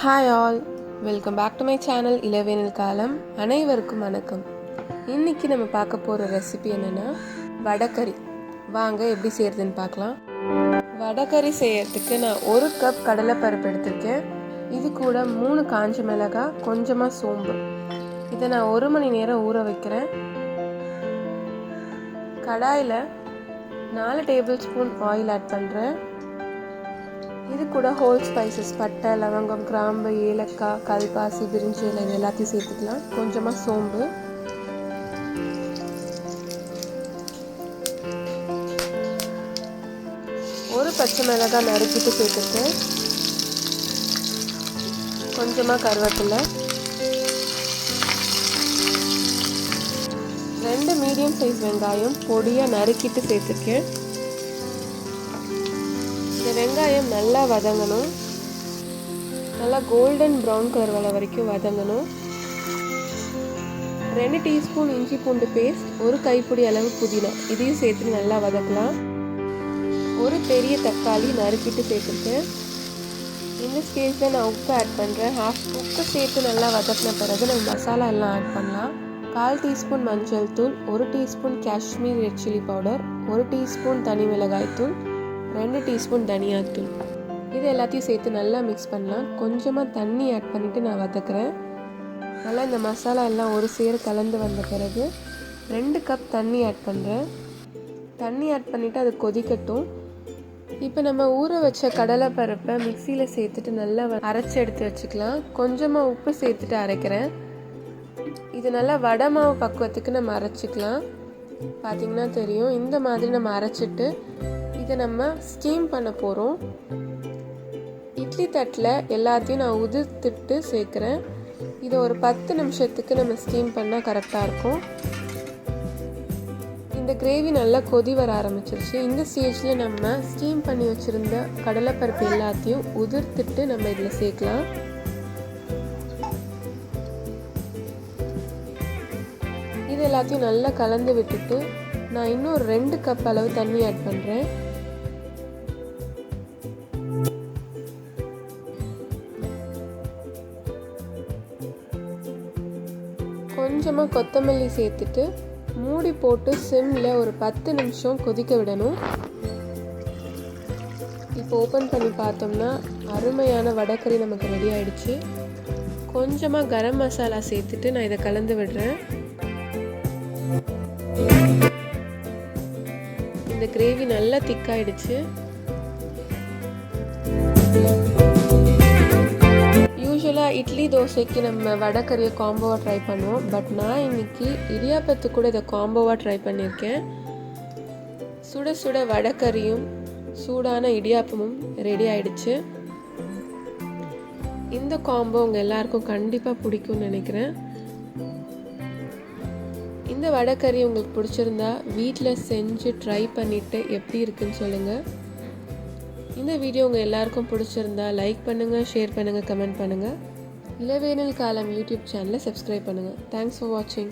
Hi all, welcome back to my channel Ilavenil Kalam. அனைவருக்கும் வணக்கம். இன்றைக்கி நம்ம பார்க்க போகிற ரெசிபி என்னென்னா வடைக்கறி. வாங்க எப்படி செய்கிறதுன்னு பார்க்கலாம். வடைக்கறி செய்யறதுக்கு நான் 1 கப் கடலைப்பருப்பு எடுத்திருக்கேன். இது கூட 3 காஞ்ச மிளகாய், கொஞ்சமாக சோம்பு. இதை நான் 1 மணி நேரம் ஊற வைக்கிறேன். கடாயில் 4 டேபிள் ஸ்பூன் ஆயில் ஆட் பண்ணுறேன். இது கூட ஹோல் ஸ்பைசஸ் பட்டை, லவங்கம், கிராம்பு, ஏலக்காய், கல்பாசி, பிரிஞ்சி இலை இது எல்லாத்தையும் சேர்த்துக்கலாம். கொஞ்சமாக சோம்பு, ஒரு பச்சை மிளகாய் நறுக்கிட்டு சேர்த்துருக்கேன். கொஞ்சமாக கருவேப்பிலை, 2 மீடியம் சைஸ் வெங்காயம் பொடியாக நறுக்கிட்டு சேர்த்துருக்கேன். இந்த வெங்காயம் நல்லா வதங்கணும். நல்லா கோல்டன் ப்ரௌன் கலர் வர வரைக்கும் வதங்கணும். 2 டீஸ்பூன் இஞ்சி பூண்டு பேஸ்ட், 1 கைப்பிடி அளவு புதினா இதையும் சேர்த்து நல்லா வதக்கலாம். ஒரு பெரிய தக்காளி நறுக்கிட்டு சேர்த்துருக்கேன். இந்த ஸ்டேஜில் நான் உப்பு ஆட் பண்ணுறேன். உப்பு சேர்த்து நல்லா வதக்கின பிறகு நம்ம மசாலா எல்லாம் ஆட் பண்ணலாம். 1/4 டீஸ்பூன் மஞ்சள் தூள், 1 teaspoon Kashmir red chilli powder, 1 teaspoon தனி மிளகாய் தூள், 2 டீஸ்பூன் தனியாத்தூள். இது எல்லாத்தையும் சேர்த்து நல்லா மிக்ஸ் பண்ணலாம். கொஞ்சமாக தண்ணி ஆட் பண்ணிவிட்டு நான் வதக்குறேன். நல்லா இந்த மசாலா எல்லாம் ஒரு சேர கலந்து வந்த பிறகு 2 கப் தண்ணி ஆட் பண்ணுறேன். தண்ணி ஆட் பண்ணிவிட்டு அது கொதிக்கட்டும். இப்போ நம்ம ஊற வச்ச கடலைப்பருப்பை மிக்சியில் சேர்த்துட்டு நல்லா அரைச்சி எடுத்து வச்சுக்கலாம். கொஞ்சமாக உப்பு சேர்த்துட்டு அரைக்கிறேன். இது நல்லா வடை மாவு பக்குவத்துக்கு நம்ம அரைச்சிக்கலாம். பார்த்திங்கன்னா தெரியும், இந்த மாதிரி நம்ம அரைச்சிட்டு இதை நம்ம ஸ்டீம் பண்ண போகிறோம். இட்லி தட்டில் எல்லாத்தையும் நான் உதிர்த்துட்டு சேர்க்குறேன். இதை ஒரு 10 நிமிஷத்துக்கு நம்ம ஸ்டீம் பண்ணால் கரெக்டாக இருக்கும். இந்த கிரேவி நல்லா கொதி வர ஆரம்பிச்சிருச்சு. இந்த ஸ்டேஜில் நம்ம ஸ்டீம் பண்ணி வச்சுருந்த கடலைப்பருப்பு எல்லாத்தையும் உதிர்த்துட்டு நம்ம இதில் சேர்க்கலாம். இது எல்லாத்தையும் நல்லா கலந்து விட்டுட்டு நான் இன்னும் 2 கப் அளவு தண்ணி ஆட் பண்ணுறேன். கொஞ்சமாக கொத்தமல்லி சேர்த்துட்டு மூடி போட்டு சிம்மில் ஒரு 10 நிமிஷம் கொதிக்க விடணும். இப்போ ஓப்பன் பண்ணி பார்த்தோம்னா அருமையான வடைக்கறி நமக்கு ரெடி ஆயிடுச்சு. கொஞ்சமாக கரம் மசாலா சேர்த்துட்டு நான் இதை கலந்து விடுறேன். இந்த கிரேவி நல்லா திக்காயிடுச்சு. யூஸ்வலாக இட்லி தோசைக்கு நம்ம வடைக்கறியை காம்போவாக ட்ரை பண்ணுவோம். பட் நான் இன்னைக்கு இடியாப்பத்துக்கு கூட இதை காம்போவாக ட்ரை பண்ணியிருக்கேன். சுட சுட வடைக்கறியும் சூடான இடியாப்பமும் ரெடி ஆயிடுச்சு. இந்த காம்போ உங்கள் எல்லாருக்கும் கண்டிப்பாக பிடிக்கும்னு நினைக்கிறேன். இந்த வடைக்கறி உங்களுக்கு பிடிச்சிருந்தா வீட்டில் செஞ்சு ட்ரை பண்ணிவிட்டு எப்படி இருக்குன்னு சொல்லுங்கள். இந்த வீடியோ உங்கள் எல்லாருக்கும் பிடிச்சிருந்தா லைக் பண்ணுங்கள், ஷேர் பண்ணுங்கள், கமெண்ட் பண்ணுங்கள். இளவேனில் காலம் யூடியூப் சேனலை சப்ஸ்கிரைப் பண்ணுங்கள். தேங்க்ஸ் ஃபார் வாட்சிங்.